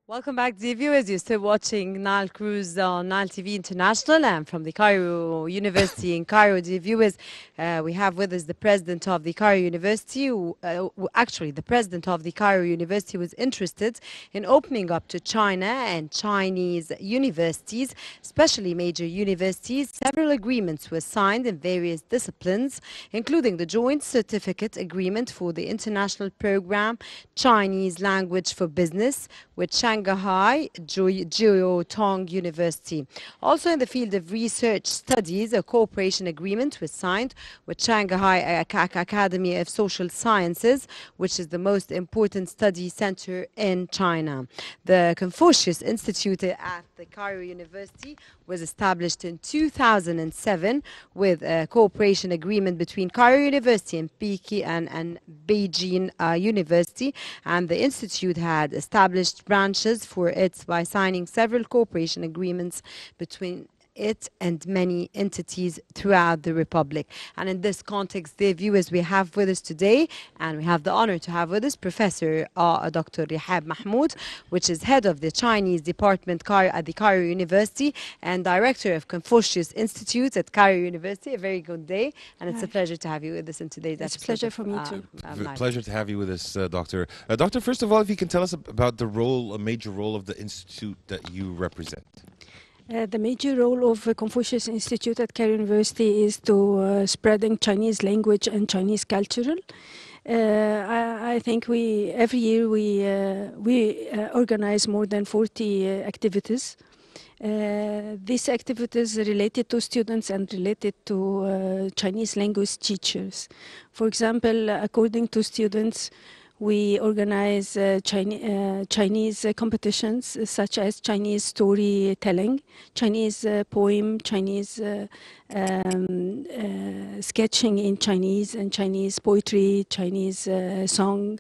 Welcome back, dear viewers. You're still watching Nile Cruise on Nile TV International. I'm from the Cairo University in Cairo, dear viewers. We have with us the president of the Cairo University. Actually, the president of the Cairo University was interested in opening up to China and Chinese universities, especially major universities. Several agreements were signed in various disciplines, including the Joint Certificate Agreement for the International Program Chinese Language for Business with Shanghai Jiao-Tong University. Also in the field of research studies, a cooperation agreement was signed with Shanghai Academy of Social Sciences, which is the most important study center in China. The Confucius Institute at the Cairo University was established in 2007 with a cooperation agreement between Cairo University and Peking and Beijing University, and the institute had established branches for it by signing several cooperation agreements between it and many entities throughout the Republic. And in this context, dear viewers, we have with us today, and we have the honor to have with us Professor Dr. Rehab Mahmoud, which is head of the Chinese Department at the Cairo University and director of Confucius Institute at Cairo University. A very good day, and it's a pleasure to have you with us in today's episode. It's a pleasure for me too. Pleasure to have you with us, Doctor. Doctor, first of all, if you can tell us about the role, a major role of the institute that you represent. The major role of Confucius Institute at Cairo University is to spreading Chinese language and Chinese culture. I think every year we organize more than 40 activities. These activities related to students and related to Chinese language teachers. For example, according to students, we organize Chinese competitions such as Chinese storytelling, Chinese poem, Chinese sketching in Chinese, and Chinese poetry, Chinese song,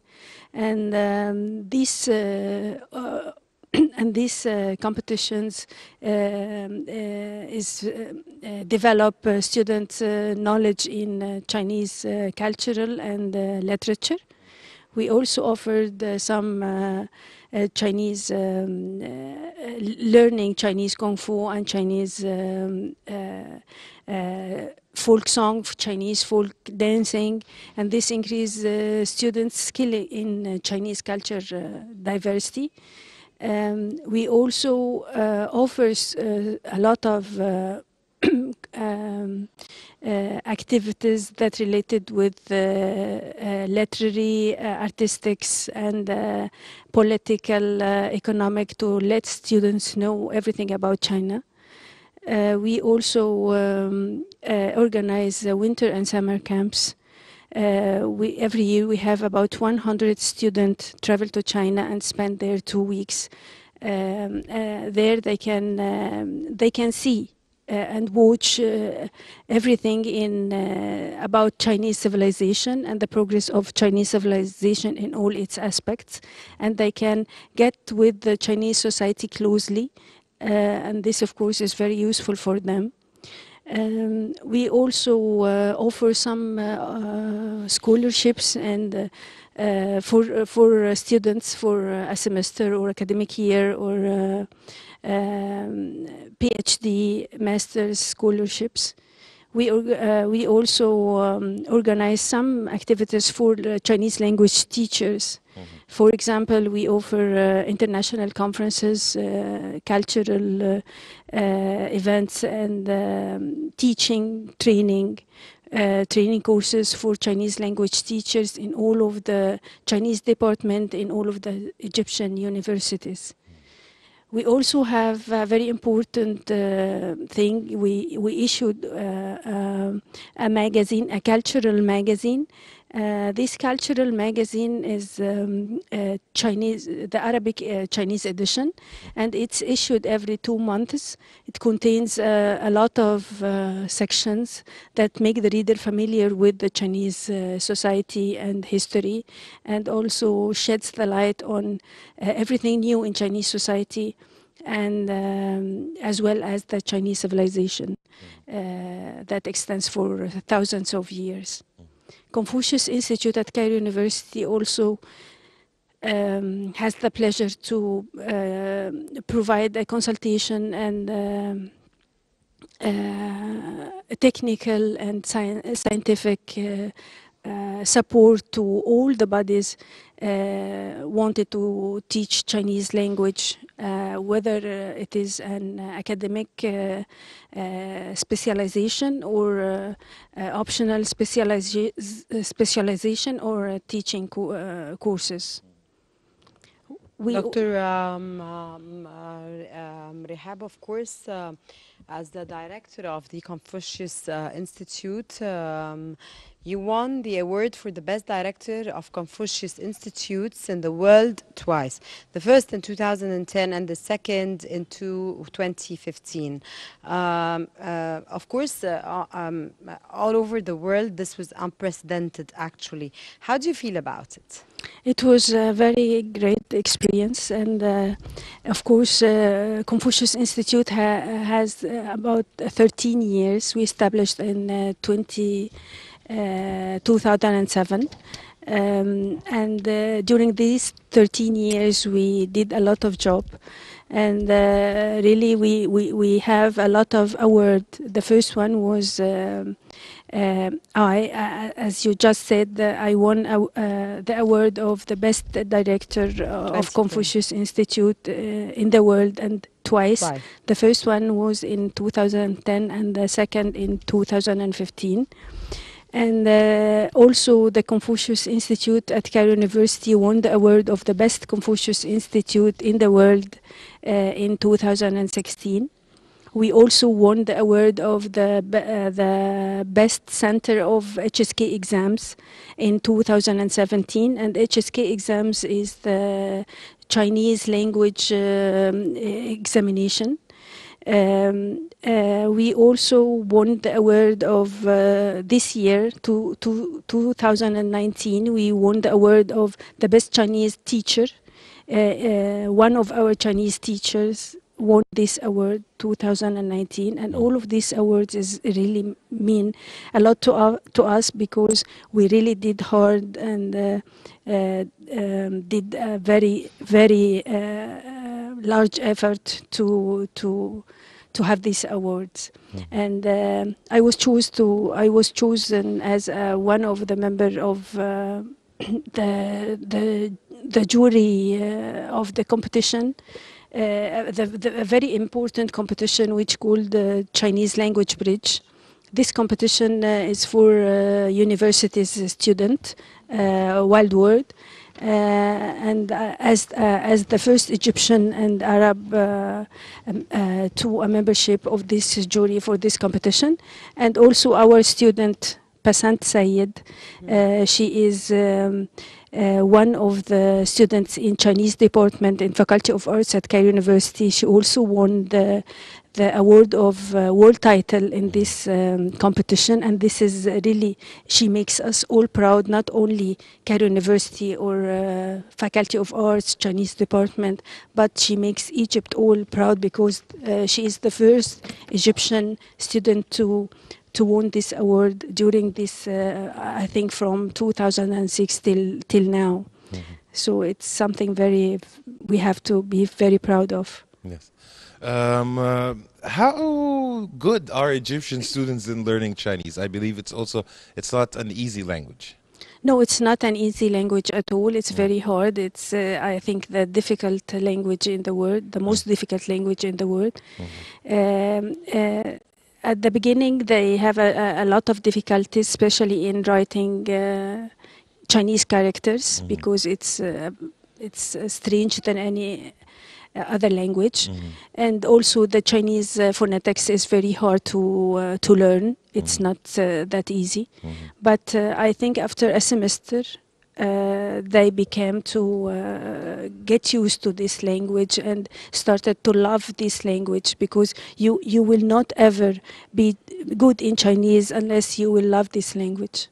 and these competitions develop students' knowledge in Chinese cultural and literature. We also offered some Chinese learning Chinese Kung Fu and Chinese folk song, Chinese folk dancing, and this increases students' skill in Chinese culture diversity. We also offer a lot of activities that related with literary, artistics, and political, economic, to let students know everything about China. We also organize winter and summer camps. Every year we have about 100 students travel to China and spend there 2 weeks. There they can see and watch everything about Chinese civilization and the progress of Chinese civilization in all its aspects, and they can get with the Chinese society closely, and this of course is very useful for them. We also offer some scholarships and for students for a semester or academic year, or PhD, master's scholarships. We also organize some activities for Chinese language teachers. For example, we offer international conferences, cultural events, and teaching, training courses for Chinese language teachers in all of the Chinese department in all of the Egyptian universities. We also have a very important thing. We issued a magazine, a cultural magazine. This cultural magazine is Chinese, the Arabic Chinese edition, and it's issued every 2 months. It contains a lot of sections that make the reader familiar with the Chinese society and history, and also sheds the light on everything new in Chinese society, and as well as the Chinese civilization that extends for thousands of years. Confucius Institute at Cairo University also has the pleasure to provide a consultation and technical and scientific support to all the bodies wanted to teach Chinese language, whether it is an academic specialization or optional specialization or teaching courses. Dr. Rehab, of course, as the director of the Confucius Institute, you won the award for the best director of Confucius Institutes in the world twice. The first in 2010 and the second in 2015. Of course, all over the world, this was unprecedented, actually. How do you feel about it? It was a very great experience, and of course, Confucius Institute has about 13 years. We established in 2007, and during these 13 years, we did a lot of job. And really, we have a lot of awards. The first one was as you just said, I won the award of the best director of Confucius Institute in the world, and twice. Right. The first one was in 2010 and the second in 2015. And also the Confucius Institute at Cairo University won the award of the best Confucius Institute in the world in 2016. We also won the award of the best center of HSK exams in 2017. And HSK exams is the Chinese language examination. We also won the award of this year, 2019. We won the award of the best Chinese teacher. One of our Chinese teachers won this award 2019, and all of these awards is really mean a lot to us, because we really did hard and did a very large effort to have these awards. And I was chosen as one of the member of the jury of the competition. A very important competition which called the Chinese Language Bridge. This competition is for universities student world wide, and as the first Egyptian and Arab to a membership of this jury for this competition, and also our student Passant Sayed, she is one of the students in Chinese department in Faculty of Arts at Cairo University. She also won the award of world title in this competition, and this is really, she makes us all proud, not only Cairo University or Faculty of Arts Chinese department, but she makes Egypt all proud, because she is the first Egyptian student to won this award during this, I think, from 2006 till now. So it's something we have to be very proud of. Yes. How good are Egyptian students in learning Chinese? I believe it's not an easy language. No, it's not an easy language at all. It's very hard. It's, I think, the difficult language in the world, the most difficult language in the world. At the beginning, they have a lot of difficulties, especially in writing Chinese characters, because it's strange than any other language, and also the Chinese phonetics is very hard to learn. It's not that easy, but I think after a semester, they became to get used to this language and started to love this language, because you will not ever be good in Chinese unless you will love this language.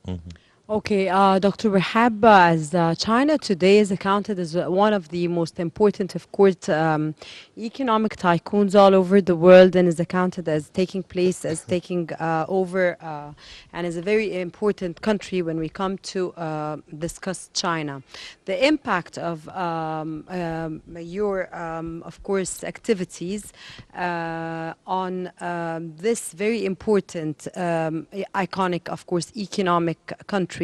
Okay, Dr. Rehab, as China today is accounted as one of the most important, of course, economic tycoons all over the world, and is accounted as taking place, as taking over, and is a very important country when we come to discuss China. The impact of your, of course, activities on this very important, iconic, of course, economic country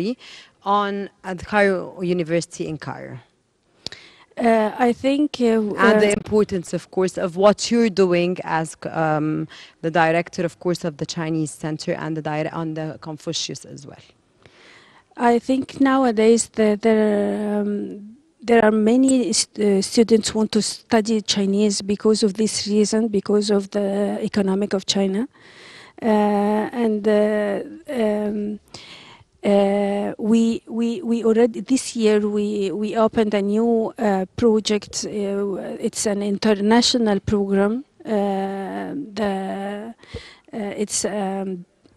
on the Cairo University in Cairo. I think And the importance, of course, of what you're doing as the director, of course, of the Chinese Center and on the Confucius as well. I think nowadays there are many students want to study Chinese because of this reason, because of the economic of China, and we already this year we opened a new project. It's an international program. It's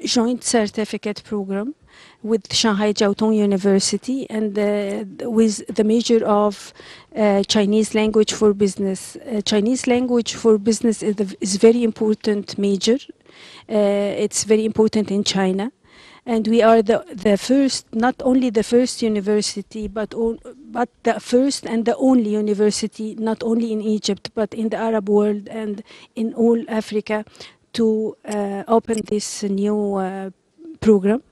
joint certificate program with Shanghai Jiao Tong University, and with the major of Chinese language for business. Chinese language for business is very important major. It's very important in China. And we are the first, not only the first university, but the first and the only university, not only in Egypt, but in the Arab world and in all Africa, to open this new program.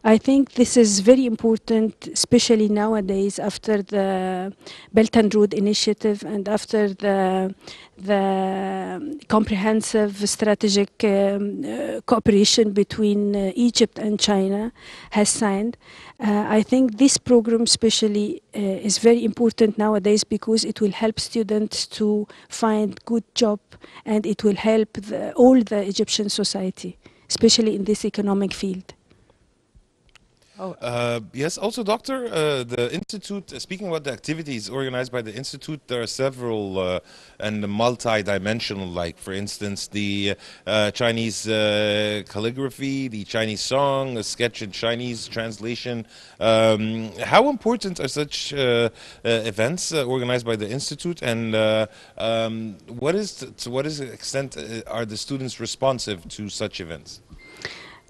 I think this is very important, especially nowadays after the Belt and Road Initiative and after the comprehensive strategic cooperation between Egypt and China has signed. I think this program especially is very important nowadays because it will help students to find good job, and it will help all the Egyptian society, especially in this economic field. Yes, also, Doctor, the Institute, speaking about the activities organized by the Institute, there are several and multi-dimensional, like, for instance, the Chinese calligraphy, the Chinese song, a sketch in Chinese translation. How important are such events organized by the Institute, and to what extent are the students responsive to such events?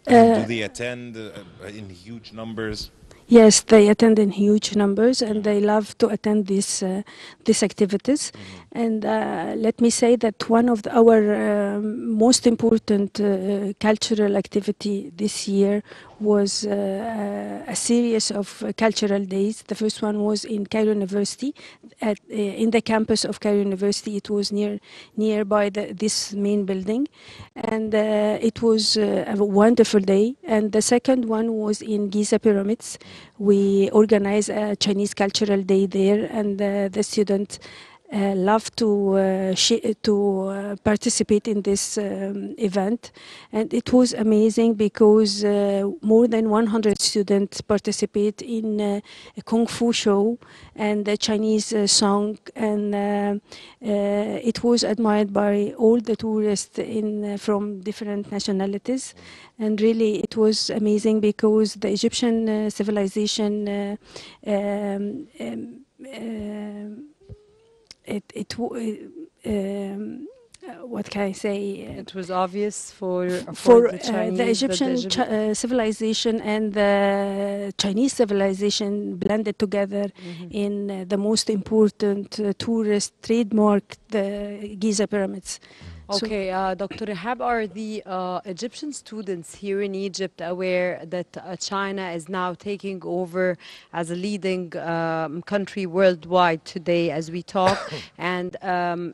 Do they attend in huge numbers? Yes, they attend in huge numbers, and they love to attend these activities. And let me say that one of our most important cultural activity this year was a series of cultural days. The first one was in Cairo University, in the campus of Cairo University. It was nearby this main building, and it was a wonderful day. And the second one was in Giza Pyramids. We organized a Chinese cultural day there, and the students love to participate in this event. And it was amazing because more than 100 students participate in a Kung Fu show and a Chinese song, and it was admired by all the tourists from different nationalities. And really it was amazing because the Egyptian civilization what can I say? It was obvious for the Chinese, the Egyptian civilization and the Chinese civilization blended together in the most important tourist trademark, the Giza pyramids. Okay, Dr. Rehab, are the Egyptian students here in Egypt aware that China is now taking over as a leading country worldwide today as we talk? And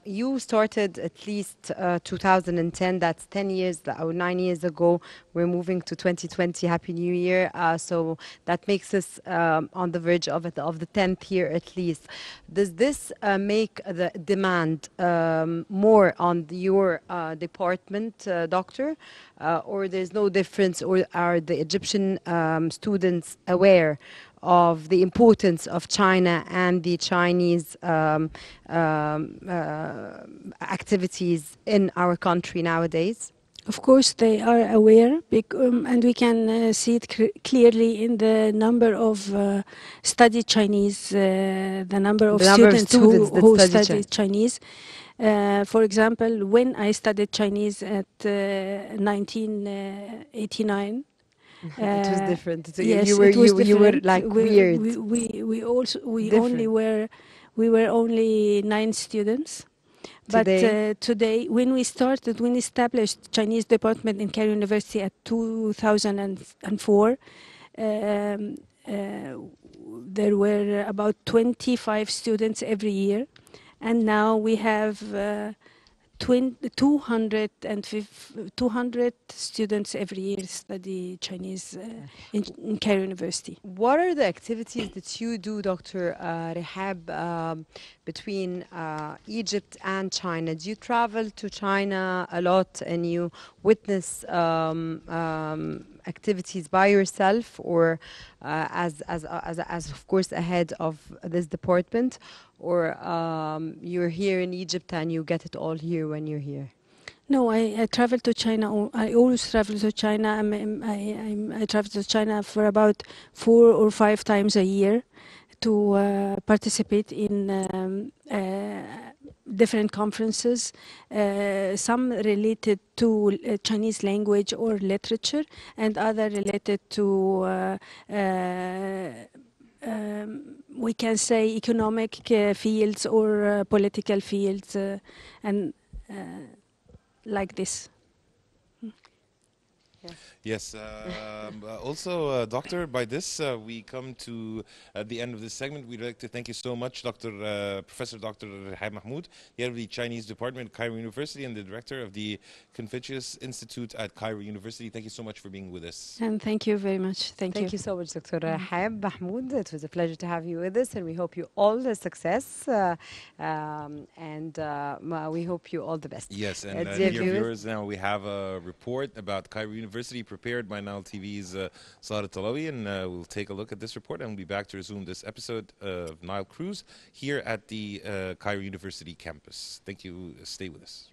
you started at least 2010, that's 10 years or 9 years ago. We're moving to 2020, Happy New Year. So that makes us on the verge of the 10th year at least. Does this make the demand more on your department, doctor, or there's no difference, or are the Egyptian students aware of the importance of China and the Chinese activities in our country nowadays? Of course, they are aware, and we can see it clearly in the number of study Chinese, the number of The number of students students that who study study Chinese. Chinese. For example, when I studied Chinese at 1989, It was different. So you yes, were it was you were different. like weird, We we were only 9 students. But today. today, when we established Chinese department in Cairo University at 2004, um, uh, there were about 25 students every year, and now we have 200 students every year study Chinese in Cairo University. What are the activities that you do, Dr. Rehab, between Egypt and China? Do you travel to China a lot and you witness activities by yourself, or as of course ahead of this department, or you're here in Egypt and you get it all here when you're here? No, I travel to China. I always travel to China. I travel to China for about 4 or 5 times a year to participate in different conferences, some related to Chinese language or literature, and other related to we can say economic fields or political fields, and like this. Yes. Also, Doctor, by this we come to the end of this segment. We'd like to thank you so much, Professor Dr. Rehab Mahmoud, the head of the Chinese Department at Cairo University and the director of the Confucius Institute at Cairo University. Thank you so much for being with us. And thank you very much. Thank you. You so much, Dr. Rehab Mahmoud. It was a pleasure to have you with us, and we hope you all the success, and we hope you all the best. Yes, and Dear dear viewers, now we have a report about Cairo University prepared by Nile TV's Sarah Talawi, and we'll take a look at this report and we'll be back to resume this episode of Nile Cruise here at the Cairo University campus. Thank you. Stay with us.